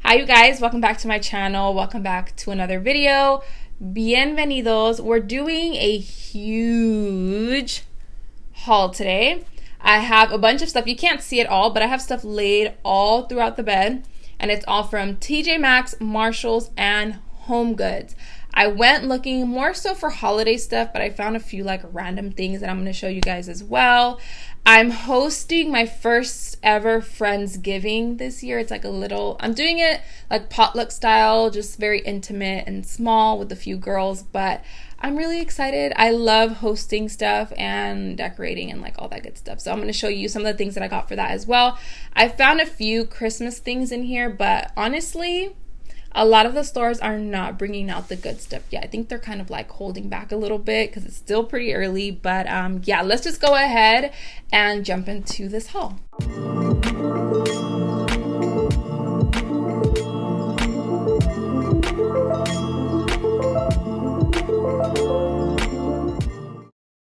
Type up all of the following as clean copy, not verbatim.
Hi you guys, welcome back to my channel. Welcome back to another video. Bienvenidos. We're doing a huge haul today. I have a bunch of stuff. You can't see it all, but I have stuff laid all throughout the bed, and it's all from TJMaxx, Marshalls, and Homegoods. I went looking more so for holiday stuff, but I found a few like random things that I'm going to show you guys as well. I'm hosting my first ever Friendsgiving this year. It's like I'm doing it like potluck style, just very intimate and small with a few girls, but I'm really excited. I love hosting stuff and decorating and like all that good stuff. So I'm going to show you some of the things that I got for that as well. I found a few Christmas things in here, but honestly, a lot of the stores are not bringing out the good stuff yet. I think they're kind of like holding back a little bit because it's still pretty early. But yeah, let's just go ahead and jump into this haul.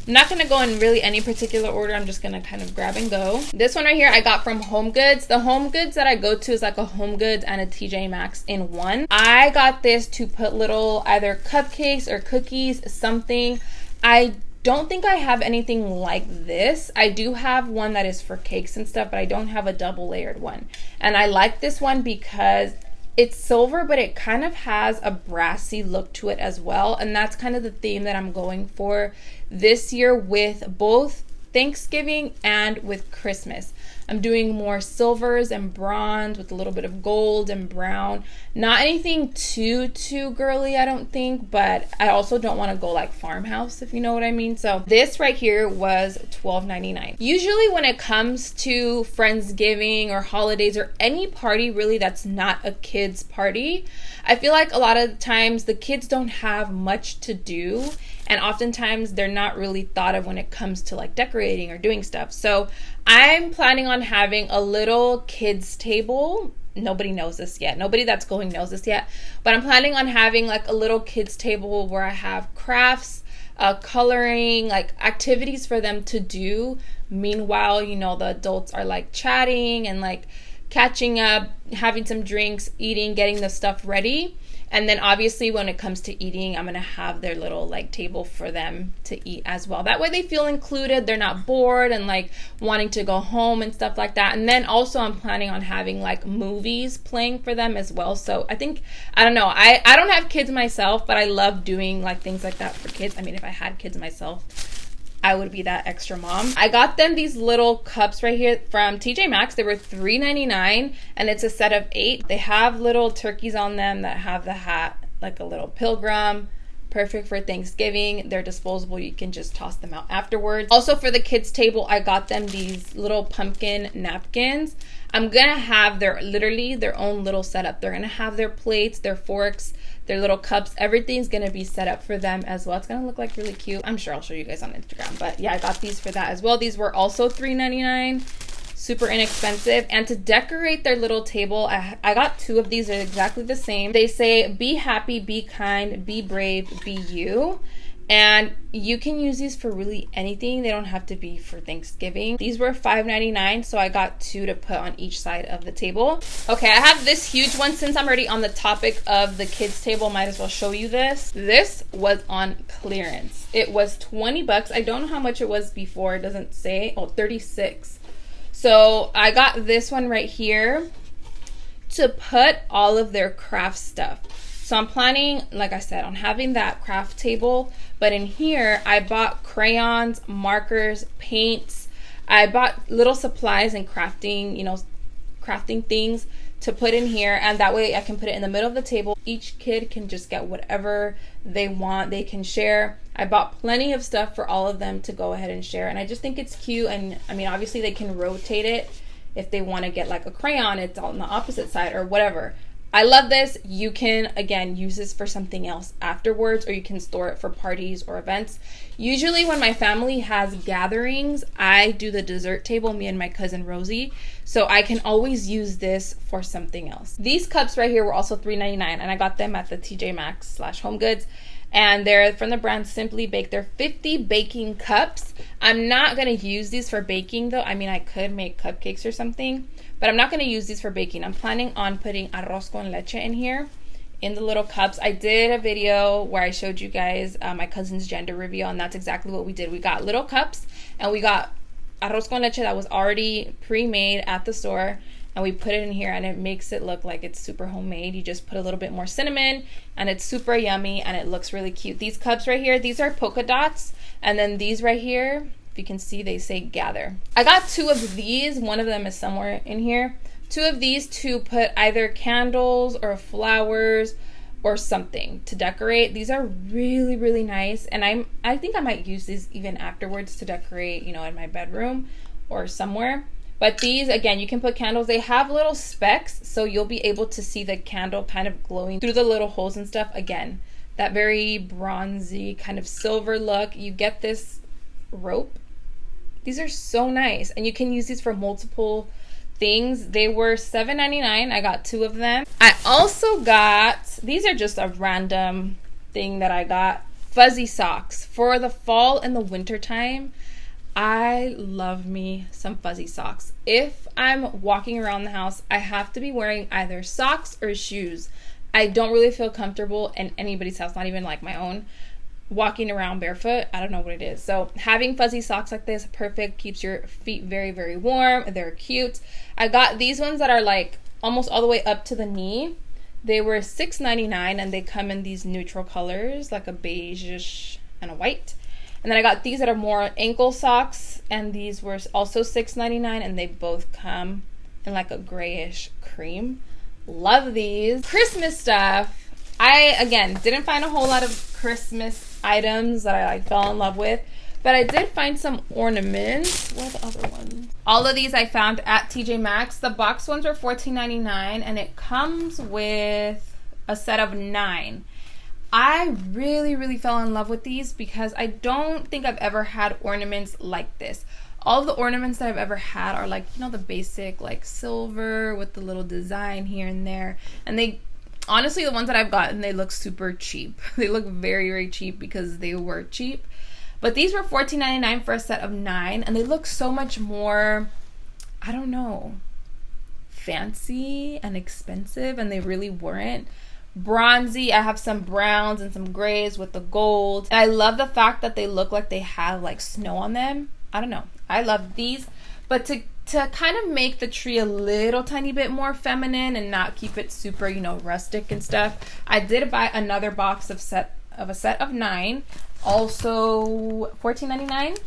I'm not going to go in really any particular order. I'm just going to kind of grab and go. This one right here I got from Homegoods. The Homegoods that I go to is like a Homegoods and a TJMaxx in one. I got this to put little either cupcakes or cookies, something. I don't think I have anything like this. I do have one that is for cakes and stuff, but I don't have a double layered one. And I like this one because it's silver, but it kind of has a brassy look to it as well. And that's kind of the theme that I'm going for this year with both Thanksgiving and with Christmas. I'm doing more silvers and bronze with a little bit of gold and brown. Not anything too girly, I don't think, but I also don't want to go like farmhouse, if you know what I mean. So this right here was $12.99. Usually when it comes to Friendsgiving or holidays or any party really that's not a kid's party, I feel like a lot of times the kids don't have much to do, and oftentimes they're not really thought of when it comes to like decorating or doing stuff. So I'm planning on having a little kids table. Nobody knows this yet. Nobody that's going knows this yet. But I'm planning on having like a little kids table where I have crafts, coloring, like activities for them to do. Meanwhile, you know, the adults are like chatting and like catching up, having some drinks, eating, getting the stuff ready. And then obviously when it comes to eating, I'm going to have their little like table for them to eat as well. That way they feel included. They're not bored and like wanting to go home and stuff like that. And then also I'm planning on having like movies playing for them as well. So I think, I don't know, I don't have kids myself, but I love doing like things like that for kids. I mean, if I had kids myself, I would be that extra mom. I got them these little cups right here from TJMaxx. They were $3.99 and it's a set of 8. They have little turkeys on them that have the hat, like a little pilgrim. Perfect for Thanksgiving. They're disposable. You can just toss them out afterwards. Also for the kids table, I got them these little pumpkin napkins. I'm gonna have literally their own little setup. They're gonna have their plates, their forks, their little cups. Everything's gonna be set up for them as well. It's gonna look like really cute. I'm sure I'll show you guys on Instagram, but yeah, I got these for that as well. These were also $3.99. Super inexpensive. And to decorate their little table, I got 2 of these. They're exactly the same. They say be happy, be kind, be brave, be you. And you can use these for really anything. They don't have to be for Thanksgiving. These were $5.99, so I got 2 to put on each side of the table. Okay, I have this huge one. Since I'm already on the topic of the kids table, might as well show you this. This was on clearance. It was $20. I don't know how much it was before. It doesn't say. Oh, $36. So I got this one right here to put all of their craft stuff. So I'm planning, like I said, on having that craft table. But in here, I bought crayons, markers, paints. I bought little supplies and crafting, crafting things to put in here. And that way I can put it in the middle of the table. Each kid can just get whatever they want. They can share. I bought plenty of stuff for all of them to go ahead and share. And I just think it's cute. And I mean, obviously they can rotate it. If they want to get like a crayon, it's on the opposite side or whatever. I love this. You can, again, use this for something else afterwards, or you can store it for parties or events. Usually when my family has gatherings, I do the dessert table, me and my cousin Rosie, so I can always use this for something else. These cups right here were also $3.99, and I got them at the TJMaxx / Homegoods. and they're from the brand Simply Bake. They're 50 baking cups. I'm not going to use these for baking though. I mean, I could make cupcakes or something, but I'm not going to use these for baking. I'm planning on putting arroz con leche in here in the little cups. I did a video where I showed you guys my cousin's gender reveal, and that's exactly what we did. We got little cups and we got arroz con leche that was already pre-made at the store, and we put it in here, and it makes it look like it's super homemade. You just put a little bit more cinnamon and it's super yummy and it looks really cute. These cups right here, these are polka dots, and then these right here, if you can see, they say gather. I got 2 of these. One of them is somewhere in here. 2 of these to put either candles or flowers or something to decorate. These are really, really nice, and I think I might use these even afterwards to decorate, you know, in my bedroom or somewhere. But these, again, you can put candles. They have little specks, so you'll be able to see the candle kind of glowing through the little holes and stuff. Again, that very bronzy kind of silver look. You get this rope. These are so nice, and you can use these for multiple things. They were $7.99. I got 2 of them. I also got, these are just a random thing that I got, fuzzy socks for the fall and the winter time. I love me some fuzzy socks. If I'm walking around the house, I have to be wearing either socks or shoes. I don't really feel comfortable in anybody's house, not even like my own, walking around barefoot. I don't know what it is. So having fuzzy socks like this, perfect, keeps your feet very, very warm. They're cute. I got these ones that are like almost all the way up to the knee. They were $6.99, and they come in these neutral colors, like a beige-ish and a white. And then I got these that are more ankle socks, and these were also $6.99, and they both come in like a grayish cream. Love these. Christmas stuff. I, again, didn't find a whole lot of Christmas items that I like fell in love with, but I did find some ornaments. What are the other ones? All of these I found at TJMaxx. The box ones were $14.99, and it comes with a set of 9. I really, really fell in love with these because I don't think I've ever had ornaments like this. All the ornaments that I've ever had are like, you know, the basic like silver with the little design here and there. And they, honestly, the ones that I've gotten, they look super cheap. They look very, very cheap because they were cheap. But these were $14.99 for a set of 9, and they look so much more, I don't know, fancy and expensive, and they really weren't. Bronzy, I have some browns and some grays with the gold, and I love the fact that they look like they have like snow on them. I don't know, I love these. But to kind of make the tree a little tiny bit more feminine and not keep it super, you know, rustic and stuff, I did buy another box of a set of 9, also $14.99,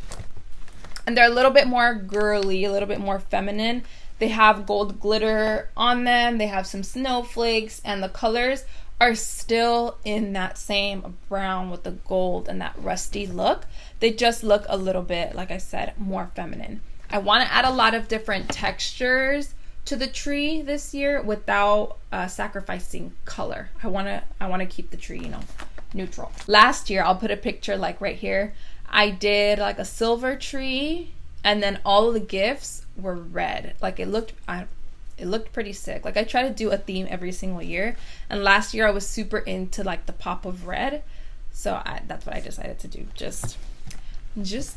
and they're a little bit more girly, a little bit more feminine. They have gold glitter on them, they have some snowflakes, and the colors are still in that same brown with the gold and that rusty look. They just look a little bit, like I said, more feminine. I want to add a lot of different textures to the tree this year without sacrificing color. I want to keep the tree, you know, neutral. Last year, I'll put a picture like right here. I did like a silver tree, and then all of the gifts were red. Like it looked pretty sick. Like I try to do a theme every single year, and last year I was super into like the pop of red, so that's what I decided to do. Just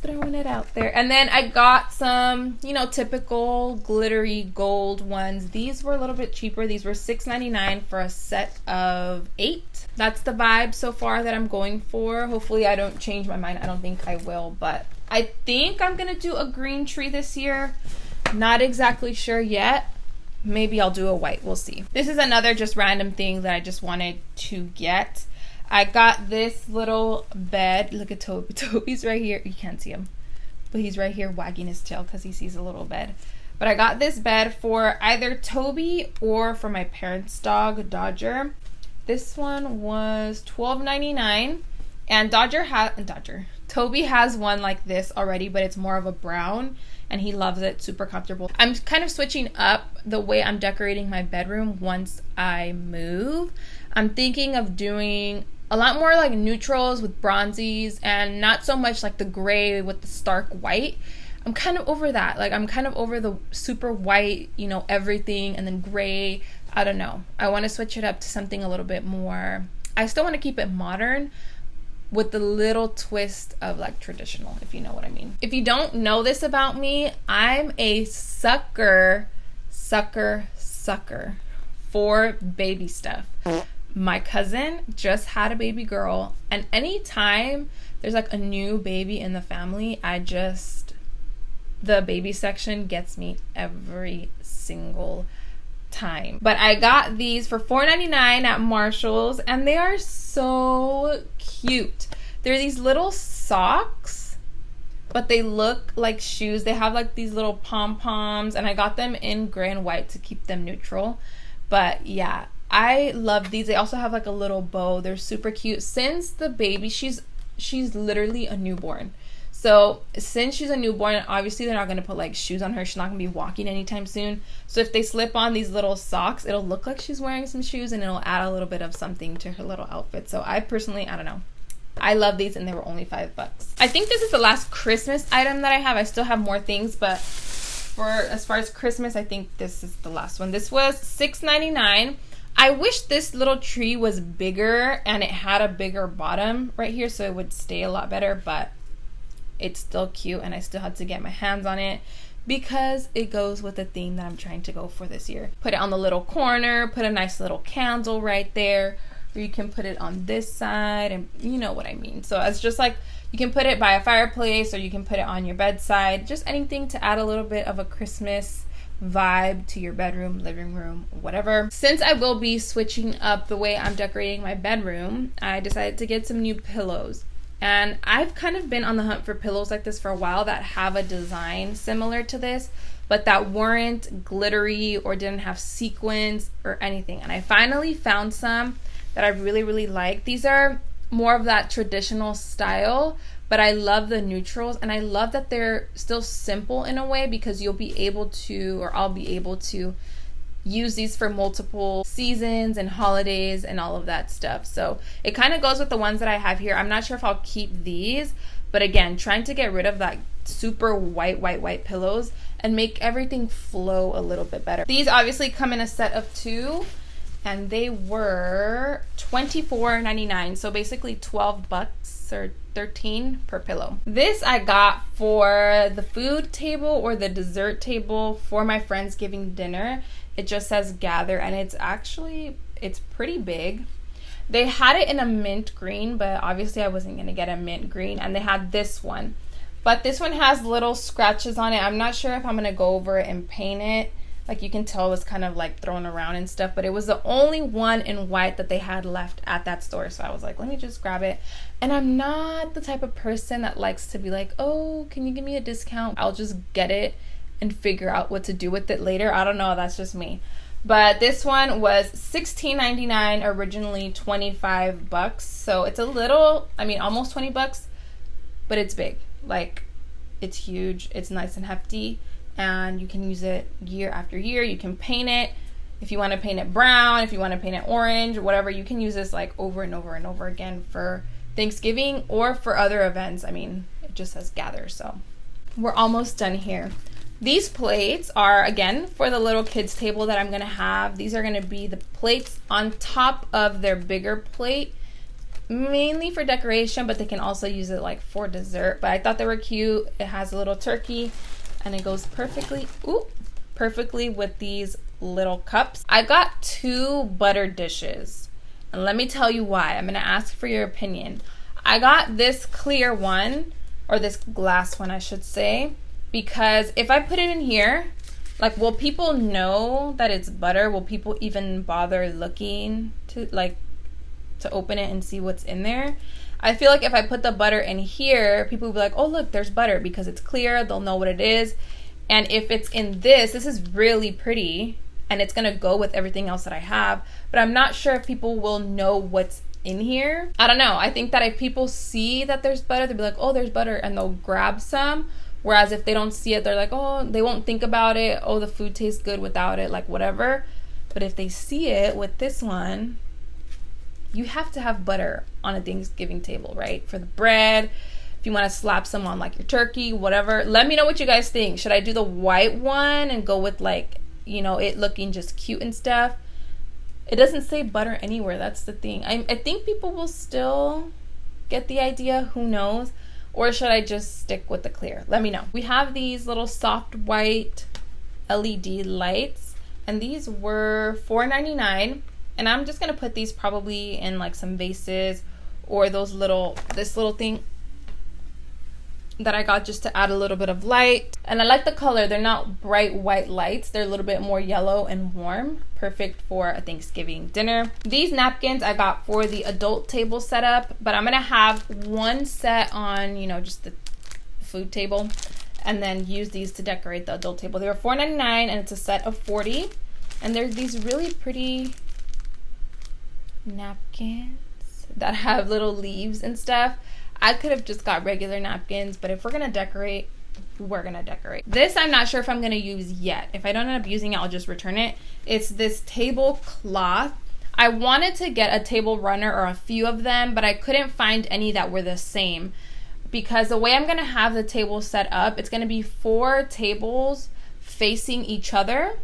throwing it out there. And then I got some, you know, typical glittery gold ones. These were a little bit cheaper. These were $6.99 for a set of 8. That's the vibe so far that I'm going for. Hopefully I don't change my mind. I don't think I will, but I think I'm gonna do a green tree this year. Not exactly sure yet. Maybe I'll do a white. We'll see. This is another just random thing that I just wanted to get. I got this little bed. Look at Toby. Toby's right here. You can't see him, but he's right here wagging his tail because he sees a little bed. But I got this bed for either Toby or for my parents' dog, Dodger. This one was $12.99, and Toby has one like this already, but it's more of a brown, and he loves it. Super comfortable. I'm kind of switching up the way I'm decorating my bedroom once I move. I'm thinking of doing a lot more like neutrals with bronzies, and not so much like the gray with the stark white. I'm kind of over that. Like I'm kind of over the super white, you know, everything, and then gray. I don't know. I want to switch it up to something a little bit more. I still want to keep it modern, with the little twist of like traditional, if you know what I mean. If you don't know this about me, I'm a sucker for baby stuff. My cousin just had a baby girl, and anytime there's like a new baby in the family, the baby section gets me every single time. But I got these for $4.99 at Marshall's, and they are so cute. They're these little socks, but they look like shoes. They have like these little pom-poms, and I got them in gray and white to keep them neutral. But yeah, I love these. They also have like a little bow. They're super cute. Since the baby, she's literally a newborn. So since she's a newborn, obviously they're not going to put like shoes on her. She's not going to be walking anytime soon. So if they slip on these little socks, it'll look like she's wearing some shoes, and it'll add a little bit of something to her little outfit. So I personally, I don't know. I love these, and they were only $5. I think this is the last Christmas item that I have. I still have more things, but as far as Christmas, I think this is the last one. This was $6.99. I wish this little tree was bigger and it had a bigger bottom right here so it would stay a lot better, but it's still cute, and I still had to get my hands on it because it goes with the theme that I'm trying to go for this year. Put it on the little corner, put a nice little candle right there, or you can put it on this side, and you know what I mean. So it's just like, you can put it by a fireplace, or you can put it on your bedside, just anything to add a little bit of a Christmas vibe to your bedroom, living room, whatever. Since I will be switching up the way I'm decorating my bedroom, I decided to get some new pillows. And I've kind of been on the hunt for pillows like this for a while that have a design similar to this, but that weren't glittery or didn't have sequins or anything. And I finally found some that I really, really like. These are more of that traditional style, but I love the neutrals, and I love that they're still simple in a way, because you'll be able to, or I'll be able to, use these for multiple seasons and holidays and all of that stuff. So it kind of goes with the ones that I have here. I'm not sure if I'll keep these, but again, trying to get rid of that super white pillows and make everything flow a little bit better. These obviously come in a set of 2, and they were $24.99, so basically $12 or $13 per pillow. This I got for the food table or the dessert table for my Friendsgiving dinner. It just says gather, and it's pretty big. They had it in a mint green, but obviously I wasn't gonna get a mint green, and they had this one. But this one has little scratches on it. I'm not sure if I'm gonna go over it and paint it. Like, you can tell it was kind of like thrown around and stuff, but it was the only one in white that they had left at that store. So I was like, let me just grab it. And I'm not the type of person that likes to be like, oh, can you give me a discount? I'll just get it and figure out what to do with it later. I don't know, that's just me. But this one was $16.99, originally $25. So it's a little, almost $20, but it's big. Like, it's huge, it's nice and hefty, and you can use it year after year. You can paint it. If you want to paint it brown, if you want to paint it orange, or whatever, you can use this like over and over and over again for Thanksgiving or for other events. It just says gather. So we're almost done here. These plates are, again, for the little kids table that I'm going to have. These are going to be the plates on top of their bigger plate, mainly for decoration, but they can also use it like for dessert. But I thought they were cute. It has a little turkey, and it goes perfectly with these little cups. I got 2 butter dishes, and let me tell you why. I'm going to ask for your opinion. I got this clear one, or this glass one I should say, because if I put it in here, like, will people know that it's butter? Will people even bother looking to open it and see what's in there? I feel like if I put the butter in here, people will be like, oh, look, there's butter, because it's clear. They'll know what it is. And if it's in this is really pretty, and it's gonna go with everything else that I have, but I'm not sure if people will know what's in here. I don't know. I think that if people see that there's butter, they'll be like, oh, there's butter, and they'll grab some. Whereas if they don't see it, they're like, oh, they won't think about it. Oh, the food tastes good without it, like whatever. But if they see it with this one, you have to have butter on a Thanksgiving table, right? For the bread, if you want to slap some on like your turkey, whatever. Let me know what you guys think. Should I do the white one and go with like, it looking just cute and stuff? It doesn't say butter anywhere. That's the thing. I think people will still get the idea? Who knows? Or should I just stick with the clear? Let me know. We have these little soft white LED lights, and these were $4.99, and I'm just gonna put these probably in like some vases or this little thing that I got just to add a little bit of light. And I like the color. They're not bright white lights. They're a little bit more yellow and warm. Perfect for a Thanksgiving dinner. These napkins I got for the adult table setup, but I'm gonna have one set on, you know, just the food table, and then use these to decorate the adult table. They were $4.99, and it's a set of 40. And they're these really pretty napkins that have little leaves and stuff. I could have just got regular napkins, but if we're gonna decorate, we're gonna decorate. This I'm not sure if I'm gonna use yet. If I don't end up using it, I'll just return it. It's this tablecloth. I wanted to get a table runner or a few of them, but I couldn't find any that were the same, because the way I'm gonna have the table set up, it's gonna be 4 tables facing each other,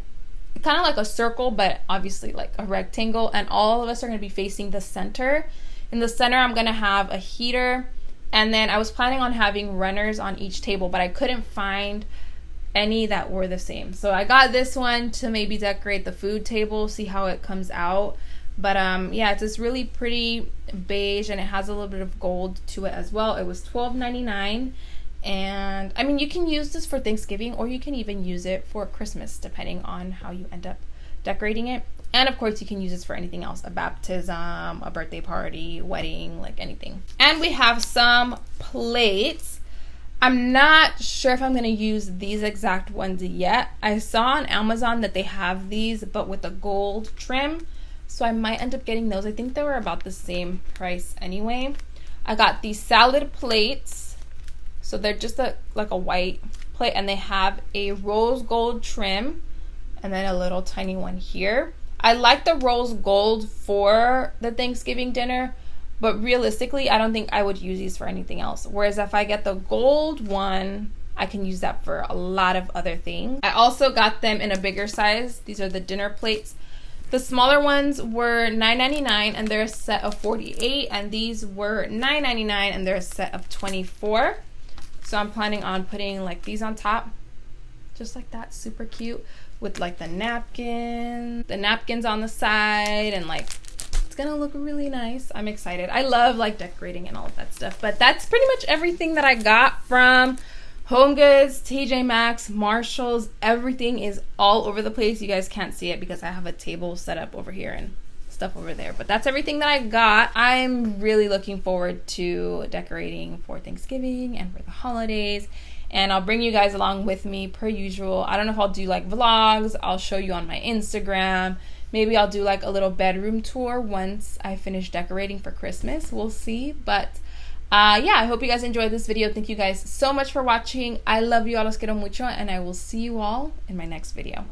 kind of like a circle, but obviously like a rectangle, and all of us are gonna be facing the center. In the center, I'm gonna have a heater, and then I was planning on having runners on each table, but I couldn't find any that were the same. So I got this one to maybe decorate the food table, see how it comes out. But yeah, it's this really pretty beige, and it has a little bit of gold to it as well. It was $12.99, and I mean, you can use this for Thanksgiving, or you can even use it for Christmas, depending on how you end up decorating it. And of course, you can use this for anything else, a baptism, a birthday party, wedding, like anything. And we have some plates. I'm not sure if I'm gonna use these exact ones yet. I saw on Amazon that they have these, but with a gold trim. So I might end up getting those. I think they were about the same price anyway. I got these salad plates. So they're just like a white plate, and they have a rose gold trim, and then a little tiny one here. I like the rose gold for the Thanksgiving dinner, but realistically, I don't think I would use these for anything else. Whereas if I get the gold one, I can use that for a lot of other things. I also got them in a bigger size. These are the dinner plates. The smaller ones were $9.99, and they're a set of 48, and these were $9.99, and they're a set of 24. So I'm planning on putting like these on top, just like that, super cute, with like the napkins on the side, and like it's gonna look really nice. I'm excited. I love like decorating and all of that stuff. But that's pretty much everything that I got from HomeGoods, TJMaxx, Marshalls. Everything is all over the place. You guys can't see it because I have a table set up over here and stuff over there, but that's everything that I got. I'm really looking forward to decorating for Thanksgiving and for the holidays, and I'll bring you guys along with me per usual. I don't know if I'll do like vlogs. I'll show you on my Instagram. Maybe I'll do like a little bedroom tour once I finish decorating for Christmas. We'll see. But yeah, I hope you guys enjoyed this video. Thank you guys so much for watching. I love you all, los quiero mucho, and I will see you all in my next video.